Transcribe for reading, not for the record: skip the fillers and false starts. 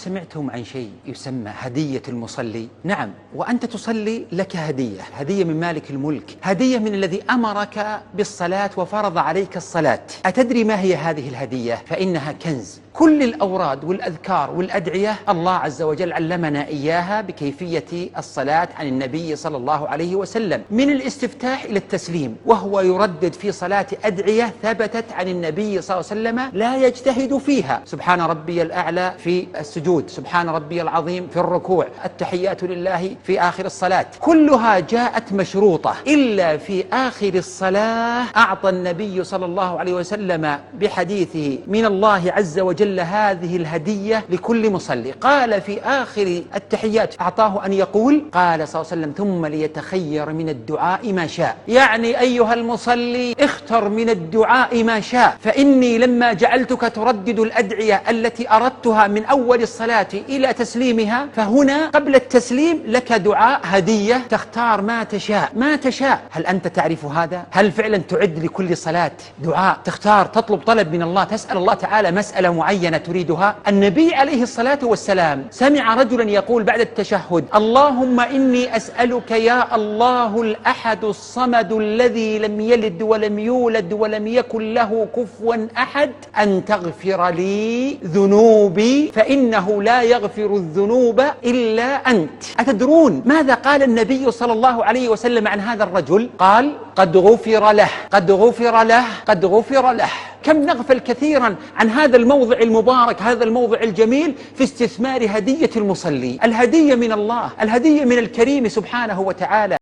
سمعتم عن شيء يسمى هدية المصلي؟ نعم، وأنت تصلي لك هدية من مالك الملك، هدية من الذي أمرك بالصلاة وفرض عليك الصلاة. أتدري ما هي هذه الهدية؟ فإنها كنز. كل الأوراد والأذكار والأدعية الله عز وجل علمنا إياها بكيفية الصلاة عن النبي صلى الله عليه وسلم، من الاستفتاح إلى التسليم، وهو يردد في صلاة أدعية ثبتت عن النبي صلى الله عليه وسلم لا يجتهد فيها: سبحان ربي الأعلى في السجود، سبحان ربي العظيم في الركوع، التحيات لله في آخر الصلاة. كلها جاءت مشروطة، إلا في آخر الصلاة أعطى النبي صلى الله عليه وسلم بحديثه من الله عز وجل هذه الهدية لكل مصلي. قال في آخر التحيات أعطاه أن يقول، قال صلى الله عليه وسلم: ثم ليتخير من الدعاء ما شاء. يعني أيها المصلي اختر من الدعاء ما شاء، فإني لما جعلتك تردد الأدعية التي أردتها من أول الصلاة إلى تسليمها، فهنا قبل التسليم لك دعاء هدية تختار ما تشاء ما تشاء. هل أنت تعرف هذا؟ هل فعلا تعد لكل صلاة دعاء تختار تطلب طلب من الله، تسأل الله تعالى مسألة معينة تريدها؟ النبي عليه الصلاة والسلام سمع رجلا يقول بعد التشهد: اللهم إني أسألك يا الله الأحد الصمد الذي لم يلد ولم يولد ولم يكن له كفوا أحد أن تغفر لي ذنوبي فإنه لا يغفر الذنوب إلا أنت. أتدرون ماذا قال النبي صلى الله عليه وسلم عن هذا الرجل؟ قال: قد غفر له، قد غفر له، قد غفر له. كم نغفل كثيرا عن هذا الموضع المبارك، هذا الموضع الجميل في استثمار هدية المصلي. الهدية من الله، الهدية من الكريم سبحانه وتعالى.